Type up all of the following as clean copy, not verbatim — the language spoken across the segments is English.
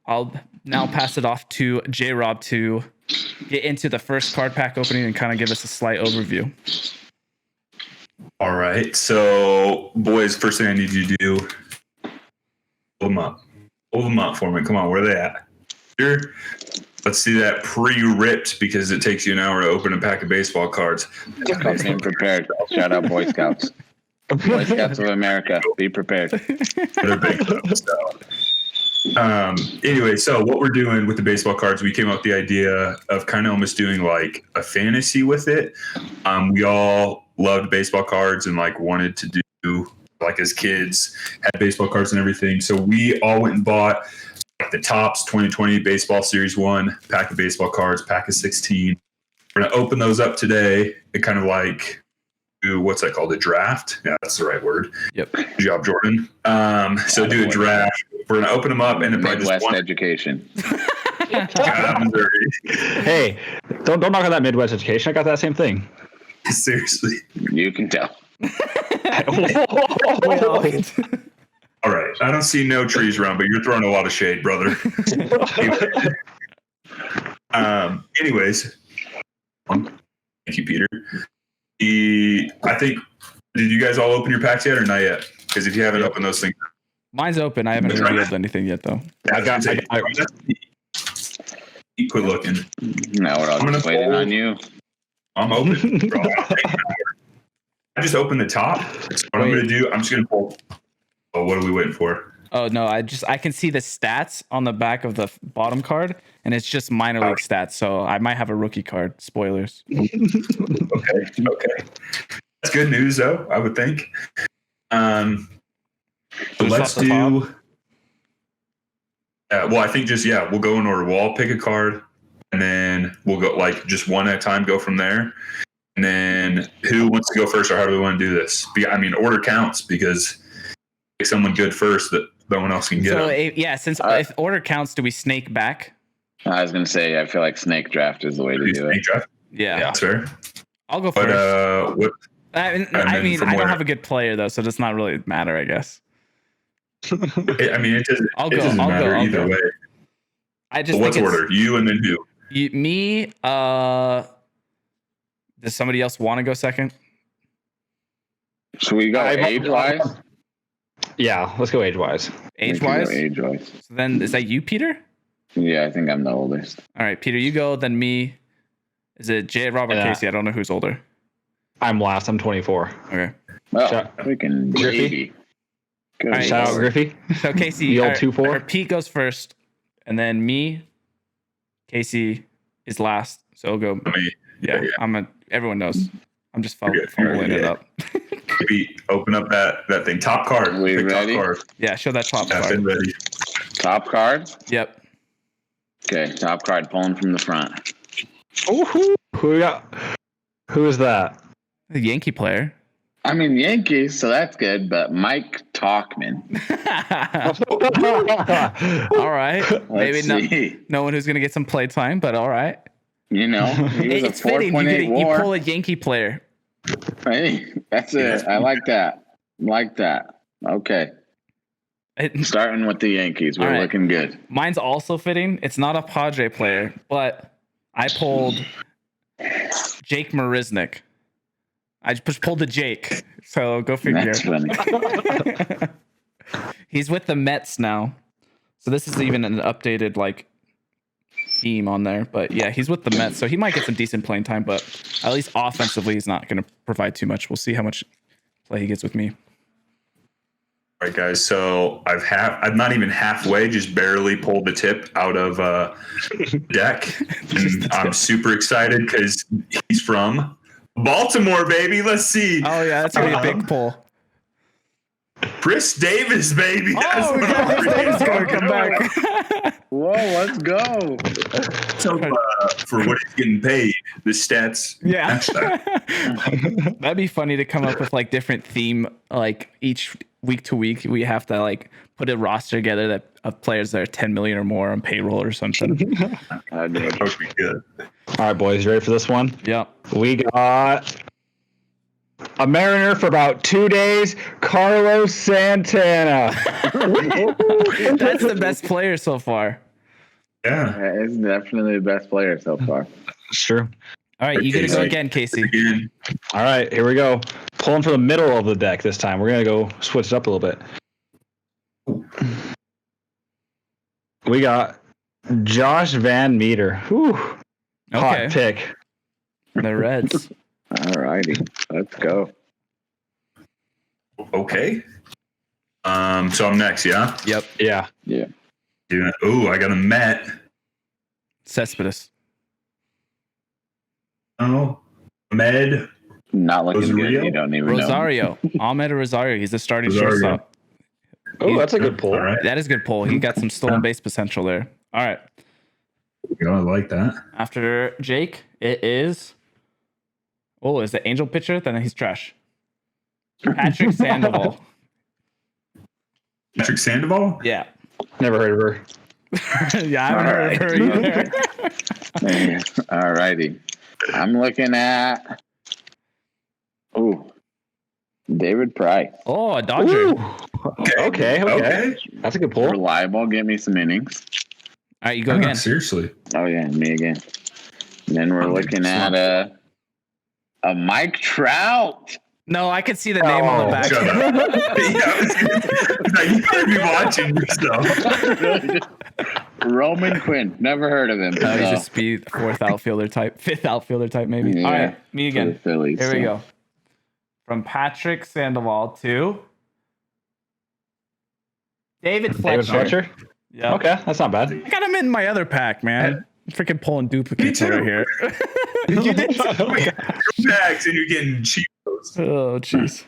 I'll now pass it off to J-Rob to get into the first card pack opening and kind of give us a slight overview. All right. So, boys, first thing I need you to do, hold them up. Hold them up for me. Come on, where are they at? Here. Let's see that pre-ripped because it takes you an hour to open a pack of baseball cards. Being prepared. Shout out Boy Scouts. Boy Scouts of America. Be prepared. They're big stuff. Anyway, so what we're doing with the baseball cards, we came up with the idea of kind of almost doing like a fantasy with it. We all loved baseball cards and like wanted to do like as kids had baseball cards and everything. So we all went and bought like the Topps 2020 Baseball Series 1 pack of baseball cards, pack of 16. We're going to open those up today and kind of like do what's that called? A draft? Yeah, that's the right word. Yep. Good job, Jordan. So do a draft. We're going to open them up and then probably Midwest just education. Hey, don't knock on that Midwest education. I got that same thing. Seriously. You can tell. All right. I don't see no trees around, but you're throwing a lot of shade, brother. Anyways. Thank you, Peter. I think, did you guys all open your packs yet or not yet? Because if you haven't opened those things. Mine's open. I haven't revealed anything yet, though. Quit looking. Now we're all just waiting on you. I'm open, bro. I just opened the top. What I'm going to do, I'm just going to pull. Oh, what are we waiting for? Oh, no. I can see the stats on the back of the bottom card, and it's just minor league stats. So I might have a rookie card. Spoilers. Okay. That's good news, though, I would think. So let's do. Well, I think we'll go in order. We'll all pick a card, and then we'll go like just one at a time. Go from there, and then who wants to go first, or how do we want to do this? I mean, order counts because pick someone good first that no one else can get. So since if order counts, do we snake back? I was gonna say I feel like snake draft is the way to do it. Draft? Yeah, that's fair. I'll go first. What? I mean, I don't have a good player though, so it does not really matter, I guess. I mean, it doesn't matter either way. I just what's order? You and then who? Me. Does somebody else want to go second? Should we go age-wise? Yeah, let's go age-wise. Age-wise? Age-wise. So then, is that you, Peter? Yeah, I think I'm the oldest. All right, Peter, you go, then me. Is it J-Rob or Casey? I don't know who's older. I'm last. I'm 24. Okay. Well, freaking Griffey. All right, shout out Griffey. So Casey, the old 2-4. Pete goes first, and then me. Casey is last, so I'll go. Yeah. Everyone knows. I'm just fumbling it up. Maybe open up that thing. Top card. We ready? Top card. Yeah, show that top card. Been ready. Top card? Yep. Okay, top card pulling from the front. Who is that? The Yankee player. I mean Yankees, so that's good, but Mike Talkman. All right. Maybe no one who's going to get some play time, but all right. You know, he was it's fitting. You pull a Yankee player. Hey, that's it. I like that. Okay. Starting with the Yankees. We're looking good. Mine's also fitting. It's not a Padre player, but I pulled Jake Marisnick. I just pulled the Jake. So go figure. That's funny. He's with the Mets now. So this is even an updated team on there. But yeah, he's with the Mets. So he might get some decent playing time, but at least offensively he's not going to provide too much. We'll see how much play he gets with me. All right, guys. So I'm not even halfway, just barely pulled the tip out of deck. And I'm super excited because he's from Baltimore, baby. Let's see. Oh, yeah. That's going to be a big pull. Chris Davis, baby. Oh, Chris Davis going to come back. Whoa, let's go. So for what he's getting paid, the stats. Yeah. That'd be funny to come up with different theme, each week to week. We have to put a roster together of players that are 10 million or more on payroll or something. That would be good. All right, boys, you ready for this one? Yeah. We got A Mariner for about 2 days, Carlos Santana. That's the best player so far. Yeah. That is definitely the best player so far. Sure. All right, you got to go again, Casey. All right, here we go. Pulling for the middle of the deck this time. We're going to go switch it up a little bit. We got Josh Van Meter. Whew. Okay. Hot pick. The Reds. All righty. Let's go. Okay. So I'm next, yeah? Yep. Yeah. Yeah. Oh, I got a Met. Cespedes. Oh, Med. Not looking Rosario? good. You don't even Rosario. Ahmed Rosario. He's the starting Rosario. shortstop. Oh, that's a good pull. All right. That is a good pull. He got some stolen base potential there. All right. I like that. After Jake, it is. Oh, is the Angel pitcher? Then he's trash. Patrick Sandoval. Patrick Sandoval? Yeah. Never heard of her. Yeah, I haven't heard of her either. know. All righty. I'm looking at. Oh, David Price. Oh, a Dodger. Ooh. Okay. That's a good pull. Reliable. Give me some innings. All right, you go again. Seriously. Oh yeah, me again. And then we're looking at a Mike Trout. No, I can see the name on the back. Shut up. You better be watching yourself. Roman Quinn. Never heard of him. He's a speed fifth outfielder type, maybe. Yeah, All right, me for the again. Phillies, Here we go. From Patrick Sandoval to David Fletcher. Yeah. Okay, that's not bad. I got him in my other pack, man. Freaking pulling duplicates Me too. over here. You did? Packs and you're getting Cheetos. Oh, jeez.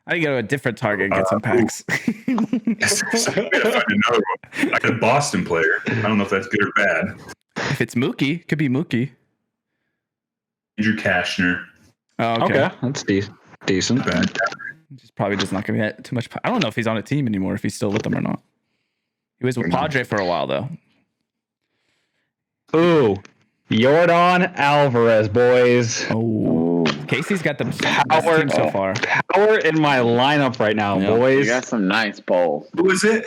I gotta go to a different Target and get some packs. We gotta find another one. I got a Boston player. I don't know if that's good or bad. If it's Mookie, could be Mookie. Andrew Kashner. Oh, Okay, that's decent. Bad. Just probably just not gonna get too much. I don't know if he's on a team anymore, if he's still with them or not. He was with Padre for a while though. Ooh, Jordan Alvarez, boys. Oh, Casey's got the best Power. team so far. Power in my lineup right now, Yeah. You boys. got some nice bowls. Who was it?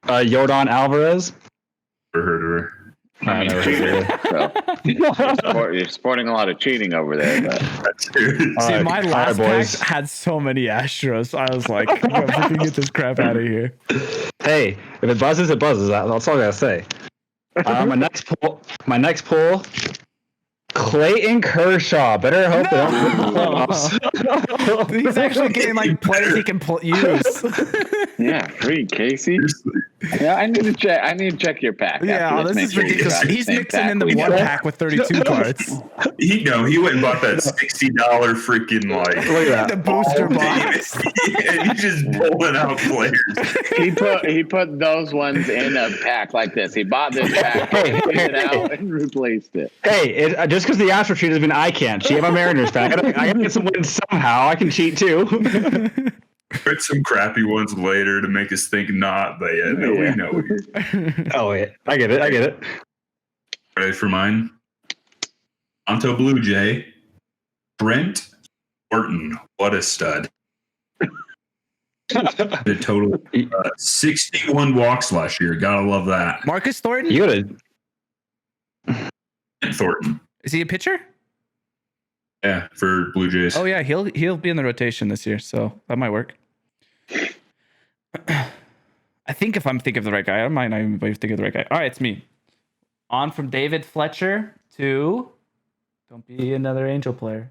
Jordan Alvarez. Never heard of her. I never heard of her. So you're sporting a lot of cheating over there. But That's it. See, All my right, last pack boys. had so many Astros. I was like, if we can get this crap out of here. Hey, if it buzzes, it buzzes. That's all I gotta say. My next pull, Clayton Kershaw. Better hope they don't. He's actually getting like players he can use. yeah, free Casey. Yeah, I need to check your pack. Yeah, after this is make sure you ridiculous. got the He's same mixing pack in the we one got. pack with 32 cards. He went and bought that $60 freaking like Look at The that. booster box. and he's just pulling out players. He put those ones in a pack like this. He bought this pack, took it out, and replaced it. Hey, just because the Astro cheat has been I can't cheat. I'm a Mariners fan. I gotta get some wins somehow. I can cheat too. Put some crappy ones later to make us think not, but yeah, no, we know. Oh yeah, I get it. Ready for mine? Toronto Blue Jay, Brent Thornton. What a stud. The total 61 walks last year. Gotta love that. Marcus Thornton? You gotta. Thornton. Is he a pitcher? Yeah, for Blue Jays. Oh yeah, he'll be in the rotation this year, so that might work. I think if I'm thinking of the right guy, I might not even be thinking of the right guy. All right, it's me. On from David Fletcher to don't be another Angel player.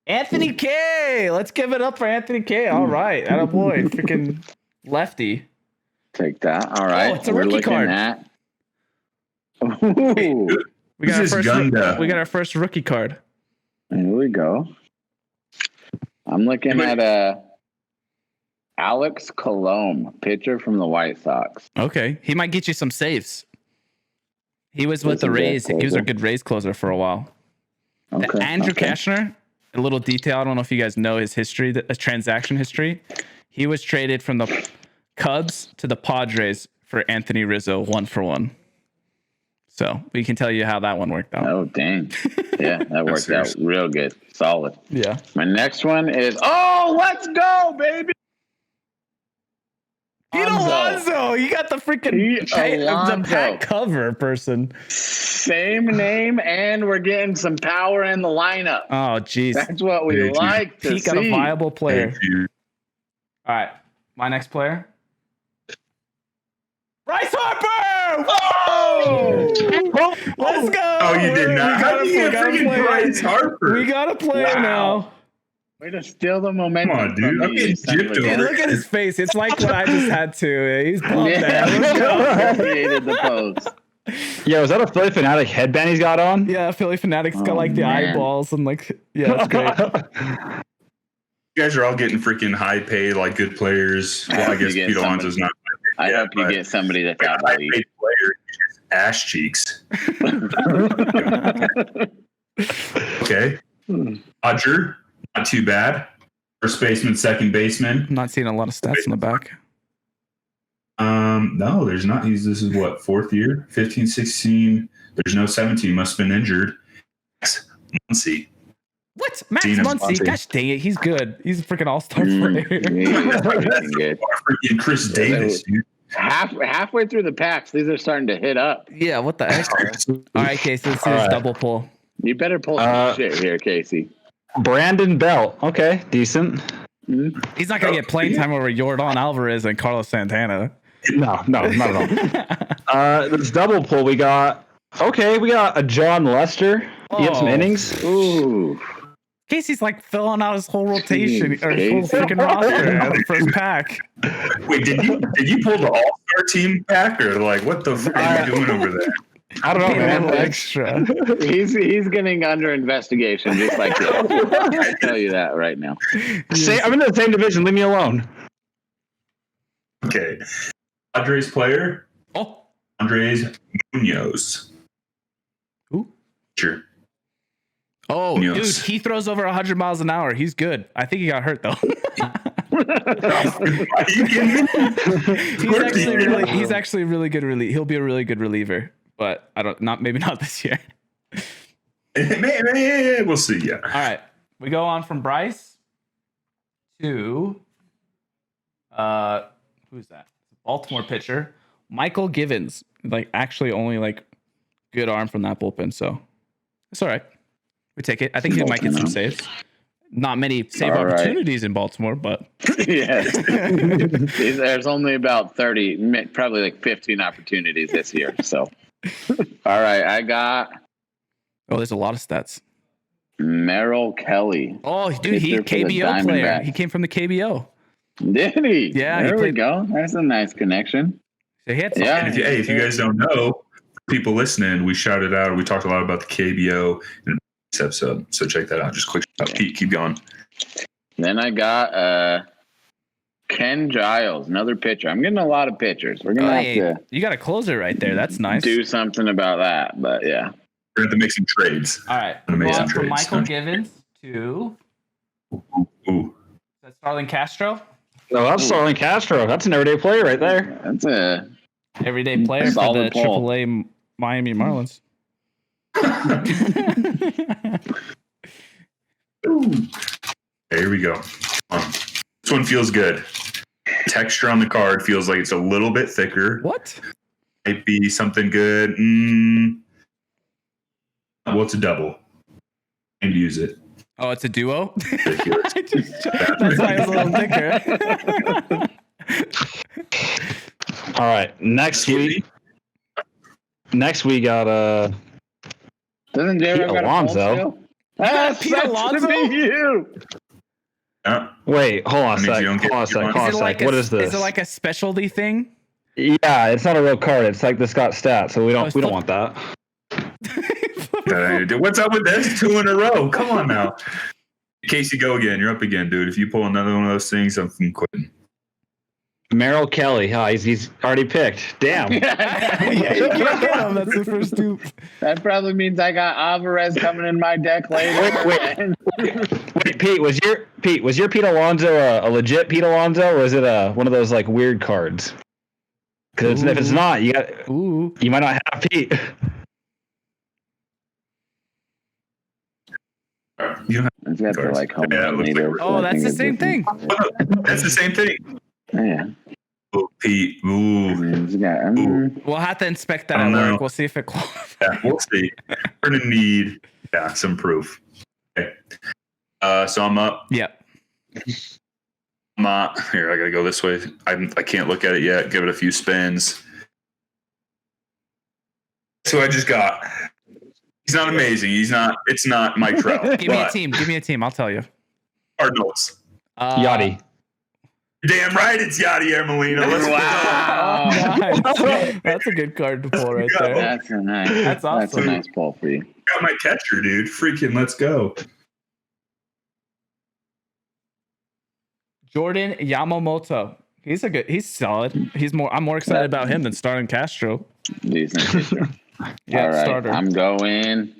Anthony K. Let's give it up for Anthony K. All right, attaboy, freaking lefty. Take that. All right. Oh, it's a rookie card. Ooh, We got, This our is first, Gunda. we got our first rookie card. here we go. I'm looking at Alex Colomb, pitcher from the White Sox. Okay, he might get you some saves. He was with This the is a Rays. He was a closer. good Rays closer for a while. Okay. Andrew okay. Kashner, a little detail. I don't know if you guys know his history, the transaction history. He was traded from the Cubs to the Padres for Anthony Rizzo 1-for-1. So we can tell you how that one worked out. Oh, dang. Yeah, that worked out real good. Solid. Yeah. My next one is, let's go, baby. Pete Alonso. You got the freaking the pack cover person. Same name, and we're getting some power in the lineup. Oh, jeez. That's what we like to see. Pete got a viable player. All right. My next player. Bryce Harper! Whoa! Let's go! Oh, you did not. How do you freaking Bryce Harper? We got to play now. Way to steal the momentum. Come on, dude. I'm getting gypped over. Look at his face. It's like what I just had to. He's pumped out. Created the pose. Yeah, was that a Philly Fanatic headband he's got on? Yeah, Philly Fanatic's got like the eyeballs and like, yeah, it's great. You guys are all getting freaking high paid, like good players. Well, I guess Pete Alonso's not. I hope you get somebody that's out high paid player, ass cheeks. Okay. Dodger, not too bad. First baseman, second baseman. I'm not seeing a lot of stats in the back. No, there's not. This is what, fourth year? 15, 16. There's no 17. Must have been injured. Muncy. What? Max Muncy? Gosh dang it. He's good. He's a freaking all-star player. Freaking Chris Davis, dude. Halfway through the packs, these are starting to hit up. Yeah, what the heck? All right, Casey, let's do this double pull. You better pull some shit here, Casey. Brandon Belt. Okay, decent. He's not going to get playing time over Yordan Alvarez and Carlos Santana. No, not at all. This double pull, we got a John Lester. He had some innings. Ooh. Casey's like filling out his whole rotation or his whole freaking roster at the first pack. Wait, did you pull the All-Star team pack or like what the fuck are you doing over there? I don't know, man. Extra. He's getting under investigation, just like this. I'll tell you that right now. I'm in the same division. Leave me alone. Okay. Padres player. Oh. Andres Munoz. Who? Sure. Oh, Munoz. Dude, he throws over 100 miles an hour. He's good. I think he got hurt though. Are you kidding me? He's actually really good. He'll be a really good reliever, but maybe not this year. We'll see. Yeah. All right, we go on from Bryce to who's that? Baltimore pitcher Michael Givens. Like actually only like good arm from that bullpen, so it's all right. We take it. I think he might get some saves. Not many save opportunities in Baltimore, but yeah, there's only about 30, probably like 15 opportunities this year. So, all right, I got. Oh, there's a lot of stats. Merrill Kelly. Oh, dude, he's KBO player. He came from the KBO. Did he? Yeah, there we go. That's a nice connection. So he had and if you guys don't know, people listening, we shouted out. We talked a lot about the KBO in this episode, so check that out. Just quick shout out. Pete, keep going. Then I got Ken Giles, another pitcher. I'm getting a lot of pitchers. We're gonna have to. You got a closer right there. That's nice. Do something about that, but yeah. We're going to make some trades. All right. Go on from Michael Givens to that's Starlin Castro. No, that's Starlin Castro. That's an everyday player right there. That's a everyday player for the AAA Miami Marlins. Here we go. This one feels good. Texture on the card feels like it's a little bit thicker. What? Might be something good. Well, it's a double. And use it. Oh, it's a duo? That's why it's a little thicker. All right. Next we got Doesn't Pete Alonso. Pete Alonso? You. Wait, hold on a sec. What is this? Is it like a specialty thing? Yeah, it's not a real card. It's like this got stats, so we don't want that. What's up with this? 2 in a row. Come on now. Casey, go again. You're up again, dude. If you pull another one of those things, I'm quitting. Merrill Kelly. He's already picked. Damn. Yeah, you can't get him. That's the first two. That probably means I got Alvarez coming in my deck later. Wait, Pete, was your Pete Alonso a legit Pete Alonso, or is it one of those like weird cards? Because if it's not, you might not have Pete. You don't It's got the like home Yeah, it run looks like leader. we're- Oh, that's the same thing. That's the same thing. Yeah. Oh, Pete. Ooh. It's got, We'll have to inspect that I at don't know. work. We'll see if it qualifies. Yeah, we'll see. We're gonna need some proof. Okay. So I'm up. Yep. Here, I gotta go this way. I can't look at it yet. Give it a few spins. So I just got. He's not amazing. It's not Mike Trout. Give me a team. Give me a team. I'll tell you. Cardinals. Yachty. Damn right, it's Yadier Molina. Let's Wow. Nice. That's a good card to pull right there. That's a nice. That's That's a awesome. nice pull for you. got my catcher, dude. Freaking let's go. Jordan Yamamoto. He's solid. I'm more excited about him than starting Castro. Decent pitcher. Yeah, All right, starter. I'm going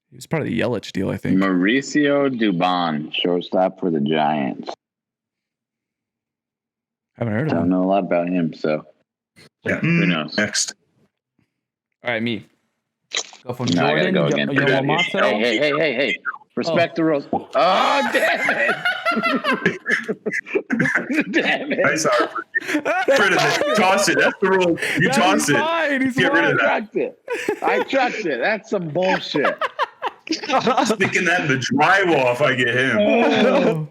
He was part of the Yelich deal, I think. Mauricio Dubon, shortstop for the Giants. Haven't heard of Don't him. know a lot about him, so Yeah. who knows? Next. All right, me. Go from No, I gotta Jordan go again. Yamamoto. Hey. Respect the rules. Oh, damn it. Damn it. Nice art. Get rid of it. Toss it. That's the rule. You toss it. Fine. He's Get rid fine. of that. I trucked it. That's some bullshit. Sticking that in the drywall if I get him. Oh.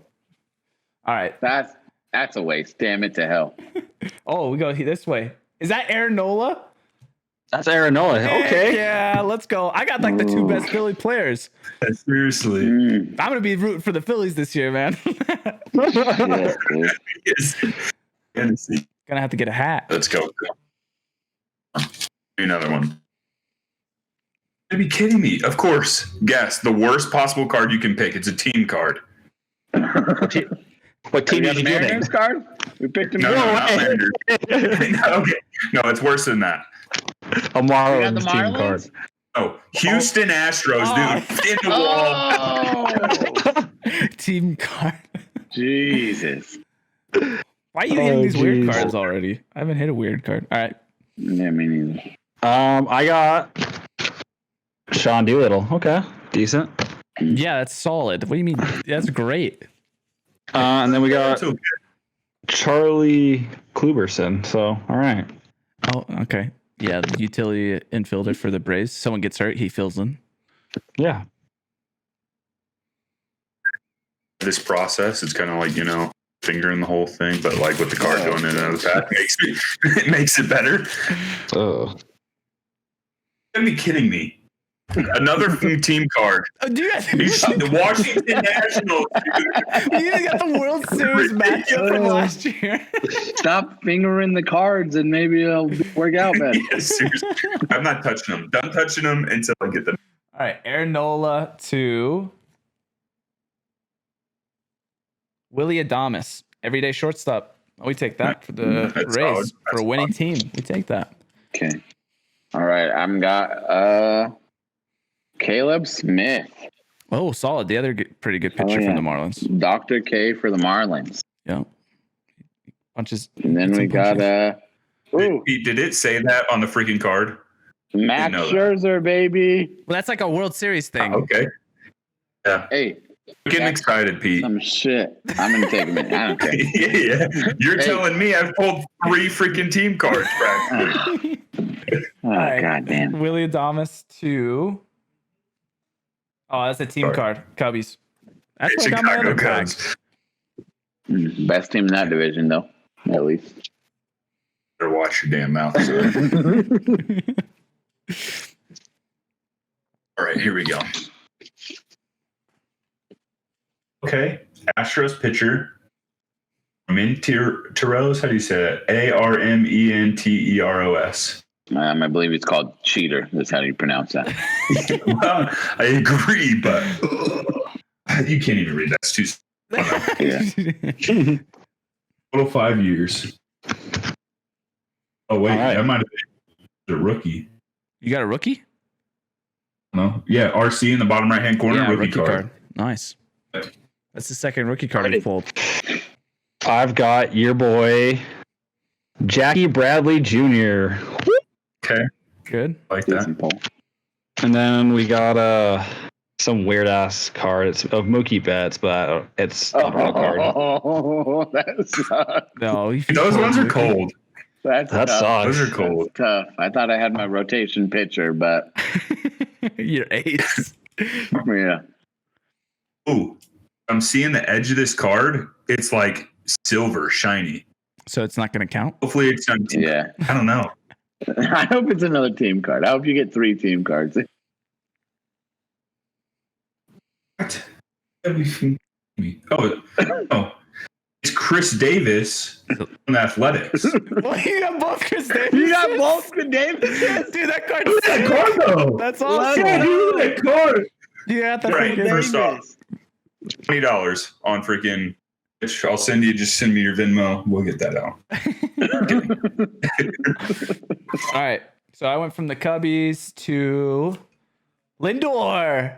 All right. That's a waste. Damn it to hell. Oh, we go this way. Is that Aaron Nola? That's Aaron Nola. Okay. Yeah, let's go. I got like the two best Philly players. Seriously. Mm, I'm gonna be rooting for the Phillies this year, man. shit, dude. Yes. Tennessee. Gonna have to get a hat. Let's go. Another one. You're be kidding me. Of course. Guess the worst possible card you can pick. It's a team card. What team You did got you the get Mariners in? card? We picked him. No, not way. Mariners. No, okay. No, it's worse than that. A You got the Marlins team card. Marlins? Oh, Houston Astros, dude. In the wall. Oh, Team card. Jesus. Why are you hitting these weird geez. cards already? I haven't hit a weird card. All right. Yeah, me neither. I got Sean Doolittle. Okay, decent. Yeah, that's solid. What do you mean? That's great. And then we got That's okay. Charlie Kluberson. So, all right. Oh, okay. Yeah, the utility infielder for the Braves. Someone gets hurt, he fills in. Yeah. This process, it's kind of like, fingering the whole thing, but like with the card going in and out of the pack it makes it better. Oh. You're be kidding me. Another team card. Oh, do you guys? The Washington Nationals. You even got the World Series matchup from last year. Stop fingering the cards and maybe it'll work out better. Yes, seriously. I'm not touching them. Done touching them until I get them. All right, Aaron Nola to Willie Adames, everyday shortstop. Oh, we take that for the That's Rays solid. for a That's winning solid. team. We take that. Okay. All right. I'm got Caleb Smith, Oh, solid. The other pretty good pitcher yeah. from the Marlins. Dr. K for the Marlins. Yeah. Punches. And then Some we got Did it say that on the freaking card? Max know that. Scherzer, baby. Well, that's like a World Series thing. Okay. Yeah. Hey, Getting excited, Pete. some shit. I'm gonna take a minute. I don't care. Yeah. You're Hey. telling me I've pulled 3 freaking team cards practically. Oh, All right. God damn. Willie Adames to. Oh, that's a team Sorry. card. Cubbies. That's what I got my Chicago other card. Cubs. Best team in that division, though. At least. Better watch your damn mouth, sir. All right, here we go. Okay, Astros pitcher Armenteros. How do you say that? Armenteros. I believe it's called cheater. That's how you pronounce that. Well, I agree, but you can't even read that. It's too total 5 years. Oh wait, All right. that might have been the rookie. You got a rookie? No, yeah, RC in the bottom right hand corner, Yeah, rookie card. Nice. That's the second rookie card we pulled. I've got your boy, Jackie Bradley Jr. Okay, Good. like that. Decent poll. And then we got some weird ass card. It's of Mookie Betts, but it's a real card. Oh, that sucks. No, Those ones are cold. That's That tough. sucks. Those are cold. That's tough. I thought I had my rotation pitcher, but Your ace. yeah. Ooh, I'm seeing the edge of this card. It's like silver, shiny. So it's not going to count? Hopefully it's on team. Yeah. I don't know. I hope it's another team card. I hope you get 3 team cards. What? Oh, it's Chris Davis from Athletics. Well, you got both Chris Davis. You got both the Davis? Dude, that card. Look at that card though. That's Let's awesome. go. Look at that card. You got the Right, freaking first off, $20 on freaking. I'll send you. Just send me your Venmo. We'll get that out. All right. So I went from the Cubbies to Lindor.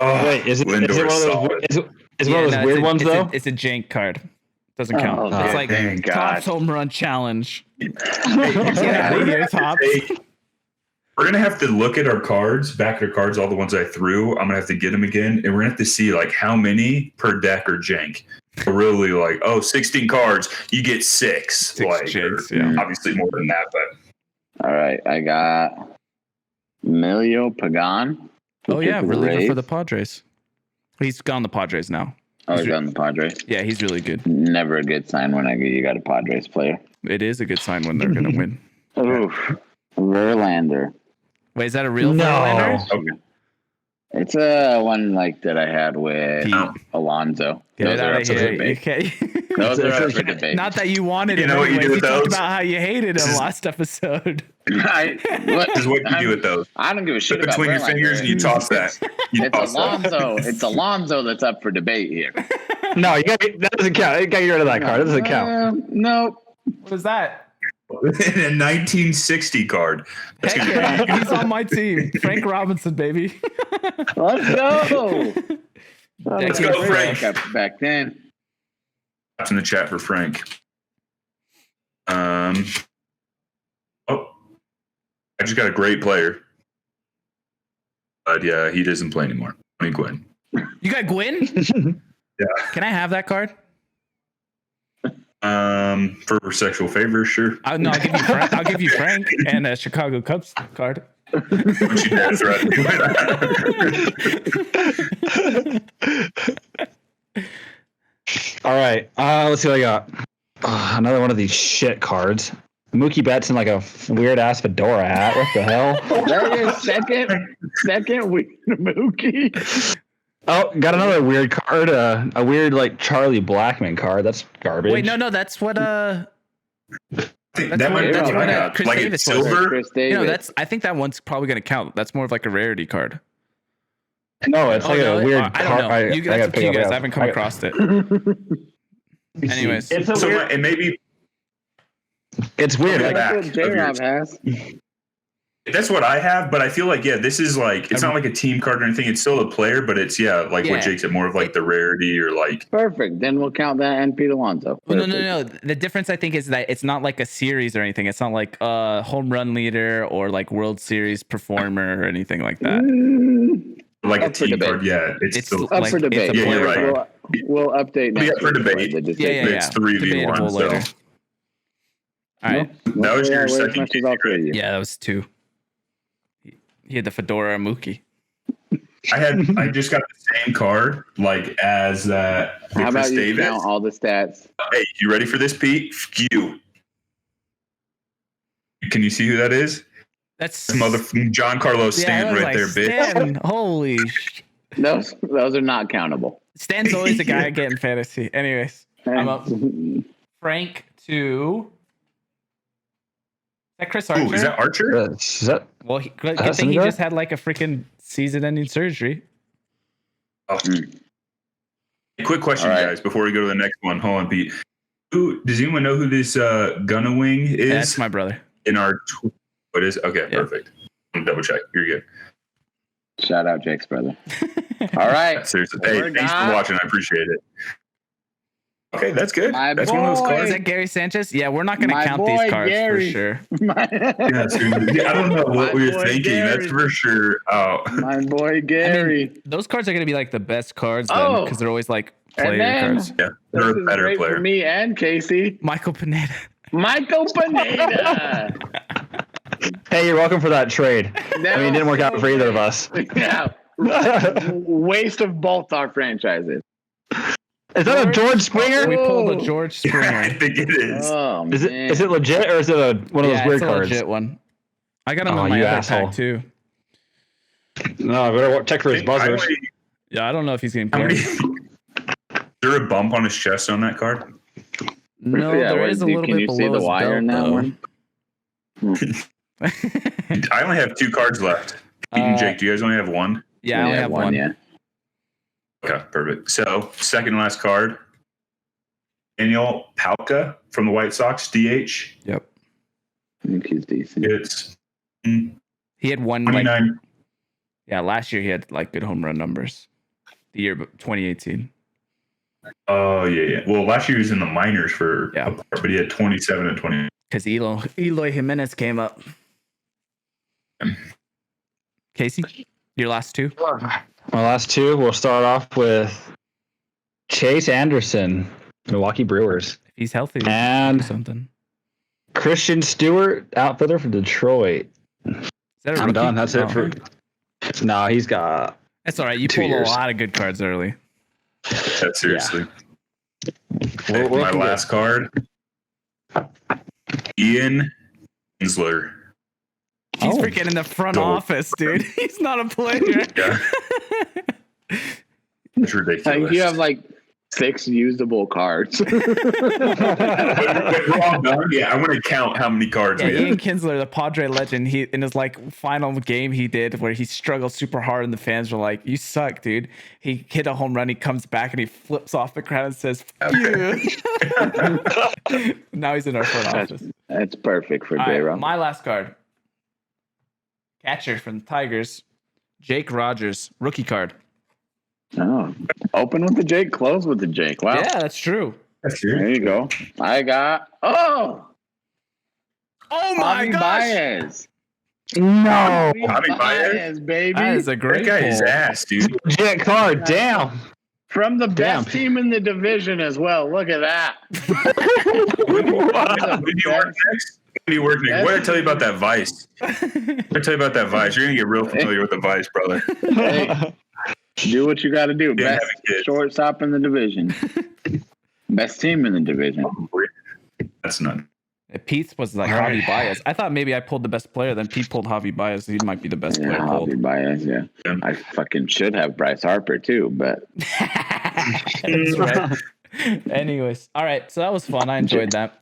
Oh, Wait, is it one of Lindor's those? solid. Is it one of those weird ones though? It's a jank card. Doesn't count. Oh, It's like thank Topps God. home run challenge. Hey, Get out of here, Topps. we're gonna have to look at our cards, back at our cards, all the ones I threw. I'm gonna have to get them again, and we're gonna have to see like how many per deck are jank. We're really like, 16 cards, you get 6. 6 like, janks, or yeah. obviously more than that, but All right. I got Emilio Pagan. Oh yeah, For the reliever for Rays. the Padres. He's gone the Padres now. Oh, he's on the Padres. Yeah, he's really good. Never a good sign when you got a Padres player. It is a good sign when they're gonna win. Oof. Verlander. Wait, is that a real No. Verlander? okay. It's a one like that I had with Pete. Alonzo. Get Those it are out up of for here. You debate. can't. Those are up for debate. Not that you wanted You him know what you anyways. do with talked those? about how you hated him This is- last episode. This is what you do with those. I don't give a shit Put about between your Verlander. fingers and you toss that. You It's toss that. Alonzo. It's Alonzo that's up for debate here. No, that doesn't count. You gotta get rid of that card. That doesn't count. Nope. What is that? A 1960 card. That's Heck gonna be yeah, he's on my team. Frank Robinson, baby. Let's go. Let's go, Frank. Back then. Taps in the chat for Frank. I just got a great player. But yeah, he doesn't play anymore. I mean, Gwen. You got Gwyn? Yeah. Can I have that card? For sexual favors, sure. No, I'll give you Frank and a Chicago Cubs card. Don't you dare threaten me with that. All right. Let's see what I got. Another one of these shit cards. Mookie Betts in like a weird ass fedora hat. What the hell? That is second week Mookie. Oh, got another weird card. A weird like Charlie Blackmon card. That's garbage. Wait, no, that's what That what- one, that's what, Chris like Davis it's was. silver. Chris Davis. I think that one's probably gonna count. That's more of like a rarity card. No, it's like no, a weird I don't card. know. I That's gotta up to pick you it guys. up. I haven't come across it. Anyways, it's a So weird. and maybe It's weird. Okay. Like, back That's what J-Rob has. that's what I have, but I feel like this is like it's not like a team card or anything. It's still a player, but it's like Yeah. what Jake said, more of like the rarity or like Perfect. Then we'll count that and Pete Alonso. well, Perfect. no. The difference I think is that it's not like a series or anything. It's not like a home run leader or like World Series performer or anything like that. like a Up for team debate. card. Yeah, it's It's still Up for it's a debate. Yeah, you're player right. card. We'll update Yeah, next for week debate. the decision. Yeah. It's 3v1. Debatable So later. All right. that was your Where's second Mr. game, Valkyrie? Yeah, that was 2. He had the fedora Mookie. I just got the same card like as that. How Chris about you Davis. count all the stats? Hey, you ready for this, Pete? You. Can you see who that is? That's John Carlos Stan I was right there, like, bitch. Stan, holy sh- Those are not countable. Stan's always a guy I get in fantasy. Anyways, I'm up. Frank to. Is that Chris Archer? Ooh, is that Archer? is that Well, good That's thing he Syndergaard? just had like a freaking season-ending surgery. Oh. Quick question, All right. guys, before we go to the next one. Hold on, Pete. Does anyone know who this Gunna Wing is? That's my brother. In our what is? Okay, Yeah. perfect. Double check. You're good. Shout out Jake's brother. All right. Seriously. Hey, thanks for watching. I appreciate it. Okay, that's good. My That's one of those boy. Is cards. that Gary Sanchez? Yeah, we're not going to My count these boy, cards Gary. for sure. Yeah, seriously. Yeah, I don't know what My we were boy thinking. That's Gary. for sure. Oh, My boy Gary. Those cards are going to be like the best cards then Oh. because they're always like And player then cards. yeah, this they're a is better great player. for me and Casey. Michael Pineda. Michael Pineda. Hey, you're welcome for that trade. I mean, it didn't work out for either of us. Yeah. Waste of both our franchises. Is that a George Springer? We pulled a Whoa. George Yeah, I Springer. think it is. Oh, Is man. it legit or is it one of those Yeah, weird it's a cards? legit one. I got him Oh, in my you other asshole. pack too. No, I better check for his buzzers. Yeah, I don't know if he's getting How many, played. is there a bump on his chest on that card? No, Yeah, there what, is a dude, little can bit you below see the his wire in that belt, one? I only have 2 cards left. Pete and Jake, do you guys only have one? Yeah, I only have one. Yeah. Okay, perfect. So, second and last card. Daniel Palka from the White Sox, DH. Yep. I think he's decent. It's He had one like 29. yeah, last year he had like good home run numbers. The year 2018. Oh, yeah. Well, last year he was in the minors for Yeah. a part, but he had 27 and 20. Because Eloy Jimenez came up. Casey, your last two? My last two, we'll start off with Chase Anderson, Milwaukee Brewers, If he's healthy, we and do something. Christian Stewart, outfielder for Detroit. Is that a I'm rookie? done. That's it Oh. for. No, he's got. That's all right. You 2 pulled years. a lot of good cards early. That's seriously. We'll My do last card. Ian Kinsler. He's Oh. freaking in the front Gold. office, dude. He's not a player. Yeah, it's I ridiculous. think you have like 6 usable cards. When we're all done, yeah, I want to count how many cards Yeah, we have. Ian Kinsler, the Padre legend, he in his like final game he did where he struggled super hard and the fans were like, "You suck, dude." He hit a home run, he comes back and he flips off the crowd and says, "F you." Now he's in our front office. That's perfect for All right, J-Rob. my last card. Catcher from the Tigers, Jake Rogers, rookie card. Oh, open with the Jake, close with the Jake. Wow. Yeah, that's true. That's There serious. you go. I got Oh my Javi gosh. Baez. No. Javi Baez? baby. That is a That great guy is pull. ass, dude. Legit card. Damn. From the Damn. best team in the division as well. Look at that. When do you work next? When do you work next? What did I tell you about that Vice? What did I tell you about that Vice? You're gonna get real familiar with the Vice, brother. Hey, do what you got to do. Yeah, Best have a kid. shortstop in the division. Best team in the division. That's not. Pete was like All right. Javi Baez. I thought maybe I pulled the best player, then Pete pulled Javi Baez. He might be the best Yeah, player pulled. Javi Baez, yeah. Yeah. I fucking should have Bryce Harper too, but That's right. Anyways, all right. So that was fun. I enjoyed that.